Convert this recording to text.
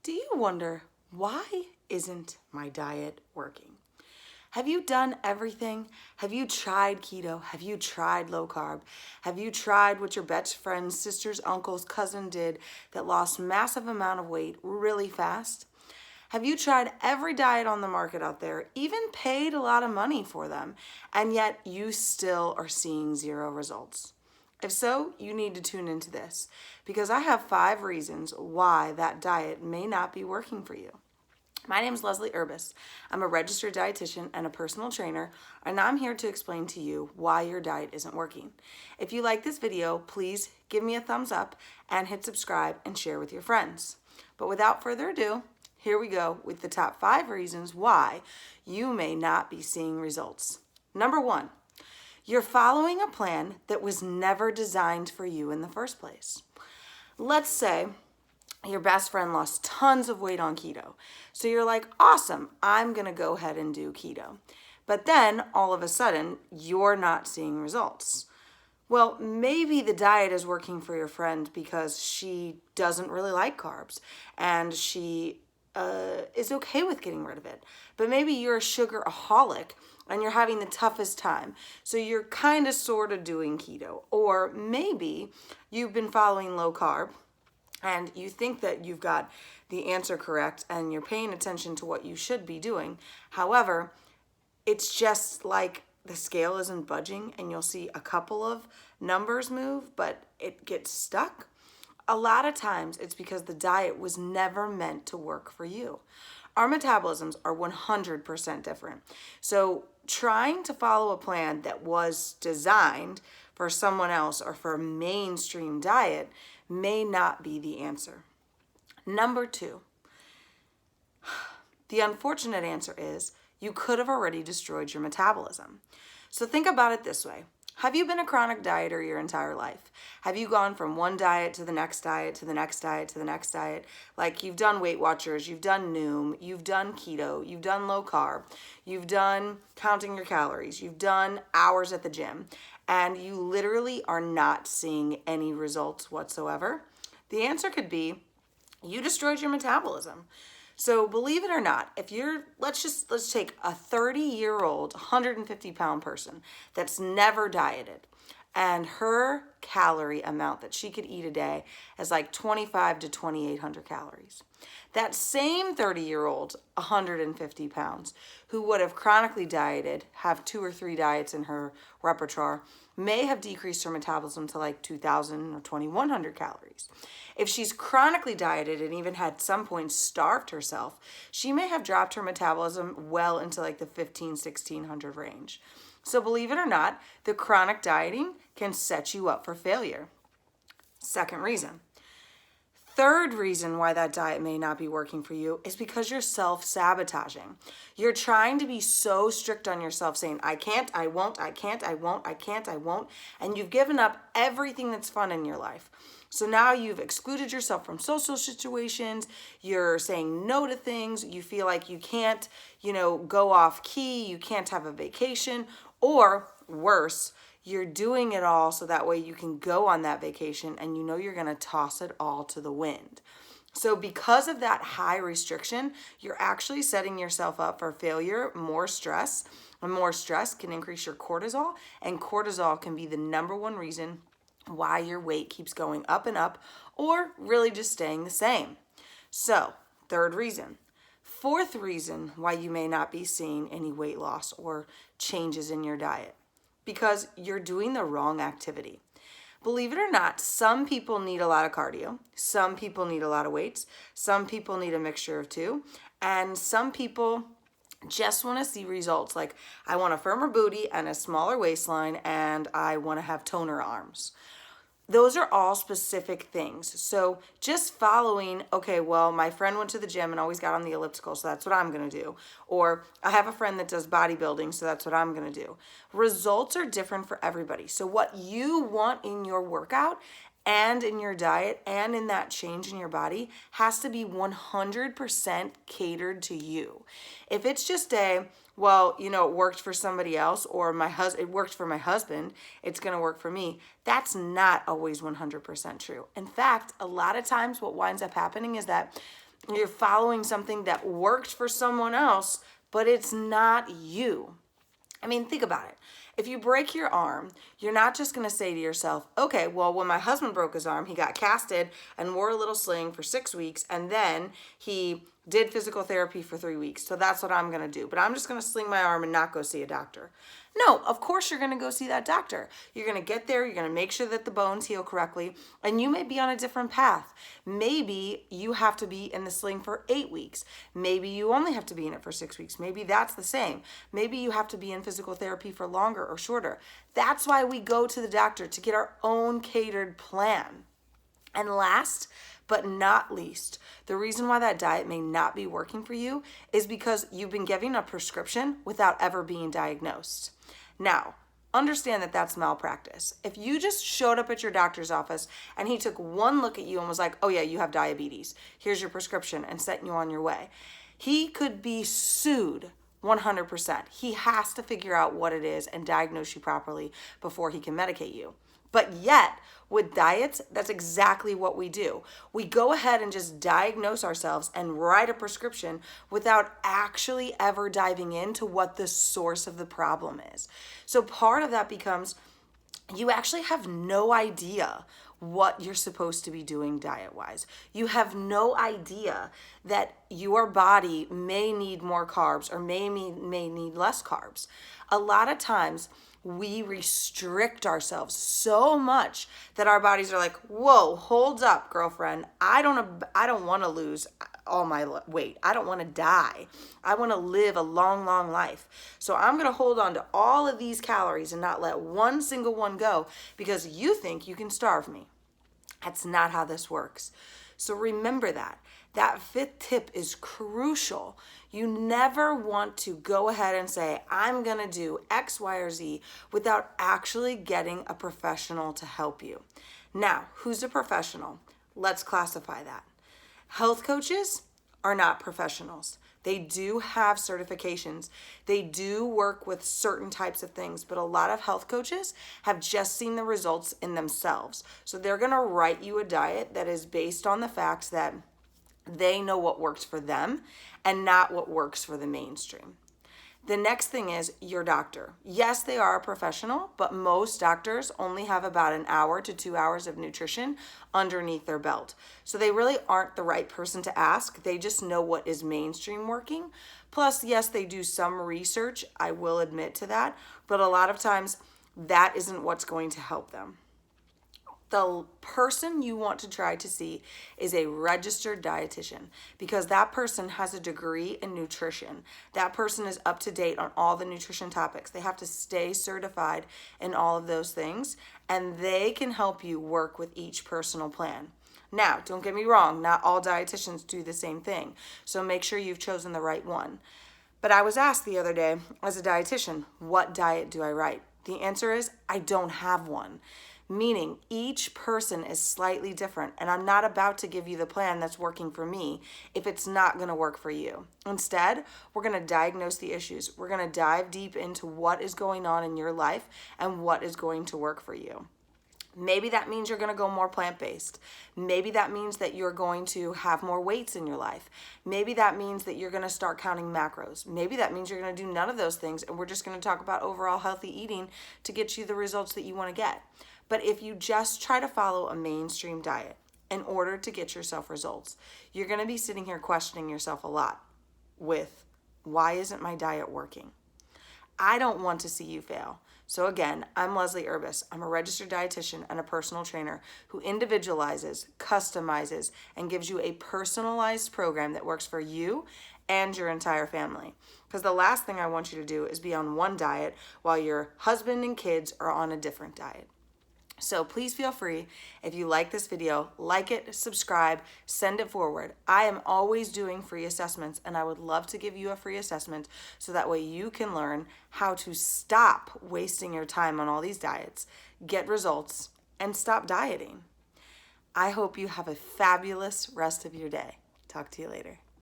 Do you wonder, why isn't my diet working? Have you done everything? Have you tried keto? Have you tried low carb? Have you tried what your best friend's sister's uncle's cousin did that lost massive amount of weight really fast? Have you tried every diet on the market out there, even paid a lot of money for them, and yet you still are seeing zero results? If so, you need to tune into this because I have 5 reasons why that diet may not be working for you. My name is Leslie Urbis. I'm a registered dietitian and a personal trainer, and I'm here to explain to you why your diet isn't working. If you like this video, please give me a thumbs up and hit subscribe and share with your friends. But without further ado, here we go with the top 5 reasons why you may not be seeing results. Number 1, you're following a plan that was never designed for you in the first place. Let's say your best friend lost tons of weight on keto. So you're like, awesome, I'm gonna go ahead and do keto. But then all of a sudden, you're not seeing results. Well, maybe the diet is working for your friend because she doesn't really like carbs and she is okay with getting rid of it. But maybe you're a sugaraholic and you're having the toughest time. So you're kind of sort of doing keto. Or maybe you've been following low carb and you think that you've got the answer correct and you're paying attention to what you should be doing. However, it's just like the scale isn't budging and you'll see a couple of numbers move, but it gets stuck. A lot of times it's because the diet was never meant to work for you. Our metabolisms are 100% different. So trying to follow a plan that was designed for someone else or for a mainstream diet may not be the answer. Number 2, the unfortunate answer is you could have already destroyed your metabolism. So think about it this way. Have you been a chronic dieter your entire life? Have you gone from one diet to the next diet, to the next diet, to the next diet? Like you've done Weight Watchers, you've done Noom, you've done keto, you've done low carb, you've done counting your calories, you've done hours at the gym, and you literally are not seeing any results whatsoever? The answer could be you destroyed your metabolism. So believe it or not, if you're, let's take a 30-year-old, 150-pound person that's never dieted, and her calorie amount that she could eat a day is like 2,500 to 2,800 calories. That same 30-year-old, 150 pounds, who would have chronically dieted, have 2 or 3 diets in her repertoire, may have decreased her metabolism to like 2,000 or 2,100 calories. If she's chronically dieted and even had some point starved herself, she may have dropped her metabolism well into like the 1,600 range. So believe it or not, the chronic dieting can set you up for failure. Second reason. Third reason why that diet may not be working for you is because you're self-sabotaging. You're trying to be so strict on yourself, saying, I can't, I won't, I can't, I won't, I can't, I won't, and you've given up everything that's fun in your life. So now you've excluded yourself from social situations, you're saying no to things, you feel like you can't, go off key, you can't have a vacation, or worse, you're doing it all so that way you can go on that vacation and you know you're going to toss it all to the wind. So because of that high restriction, you're actually setting yourself up for failure, more stress, and more stress can increase your cortisol, and cortisol can be the number one reason why your weight keeps going up and up or really just staying the same. So, third reason. Fourth reason why you may not be seeing any weight loss or changes in your diet. Because you're doing the wrong activity. Believe it or not, some people need a lot of cardio, some people need a lot of weights, some people need a mixture of two, and some people just want to see results like I want a firmer booty and a smaller waistline and I want to have toner arms. Those are all specific things. So just following, okay, well, my friend went to the gym and always got on the elliptical, so that's what I'm going to do. Or I have a friend that does bodybuilding, so that's what I'm going to do. Results are different for everybody. So what you want in your workout and in your diet and in that change in your body has to be 100% catered to you. If it's just it worked for somebody else, or it worked for my husband, it's going to work for me. That's not always 100% true. In fact, a lot of times what winds up happening is that You're following something that worked for someone else, but it's not you. I mean, think about it. If you break your arm, you're not just going to say to yourself, okay, well, when my husband broke his arm, he got casted and wore a little sling for 6 weeks, and then he did physical therapy for 3 weeks. So that's what I'm going to do. But I'm just going to sling my arm and not go see a doctor. No, of course you're going to go see that doctor. You're going to get there. You're going to make sure that the bones heal correctly. And you may be on a different path. Maybe you have to be in the sling for 8 weeks. Maybe you only have to be in it for 6 weeks. Maybe that's the same. Maybe you have to be in physical therapy for longer or shorter. That's why we go to the doctor, to get our own catered plan. And last but not least, the reason why that diet may not be working for you is because you've been given a prescription without ever being diagnosed. Now, understand that that's malpractice. If you just showed up at your doctor's office and he took one look at you and was like, oh yeah, you have diabetes, here's your prescription, and sent you on your way, he could be sued 100%. He has to figure out what it is and diagnose you properly before he can medicate you. But yet, with diets, that's exactly what we do. We go ahead and just diagnose ourselves and write a prescription without actually ever diving into what the source of the problem is. So part of that becomes you actually have no idea what you're supposed to be doing diet-wise. You have no idea that your body may need more carbs or may need less carbs. A lot of times, we restrict ourselves so much that our bodies are like, whoa, hold up, girlfriend. I don't want to lose all my weight. I don't want to die. I want to live a long, long life. So I'm going to hold on to all of these calories and not let one single one go because you think you can starve me. That's not how this works. So remember that. That fifth tip is crucial. You never want to go ahead and say, I'm going to do X, Y, or Z without actually getting a professional to help you. Now, who's a professional? Let's classify that. Health coaches are not professionals. They do have certifications. They do work with certain types of things, but a lot of health coaches have just seen the results in themselves. So they're going to write you a diet that is based on the facts that they know what works for them and not what works for the mainstream. The next thing is your doctor. Yes, they are a professional, but most doctors only have about an hour to 2 hours of nutrition underneath their belt. So they really aren't the right person to ask. They just know what is mainstream working. Plus, yes, they do some research. I will admit to that. But a lot of times that isn't what's going to help them. The person you want to try to see is a registered dietitian because that person has a degree in nutrition. That person is up to date on all the nutrition topics. They have to stay certified in all of those things, and they can help you work with each personal plan. Now, don't get me wrong, not all dietitians do the same thing, so make sure you've chosen the right one. But I was asked the other day, as a dietitian, what diet do I write? The answer is, I don't have one. Meaning each person is slightly different, and I'm not about to give you the plan that's working for me if it's not going to work for you. Instead, we're going to diagnose the issues. We're going to dive deep into what is going on in your life and what is going to work for you. Maybe that means you're going to go more plant-based. Maybe that means that you're going to have more weights in your life. Maybe that means that you're going to start counting macros. Maybe that means you're going to do none of those things, and we're just going to talk about overall healthy eating to get you the results that you want to get. But if you just try to follow a mainstream diet in order to get yourself results, you're going to be sitting here questioning yourself a lot with, why isn't my diet working? I don't want to see you fail. So again, I'm Leslie Urbis. I'm a registered dietitian and a personal trainer who individualizes, customizes, and gives you a personalized program that works for you and your entire family. Because the last thing I want you to do is be on one diet while your husband and kids are on a different diet. So please feel free, if you like this video, like it, subscribe, send it forward. I am always doing free assessments, and I would love to give you a free assessment so that way you can learn how to stop wasting your time on all these diets, get results, and stop dieting. I hope you have a fabulous rest of your day. Talk to you later.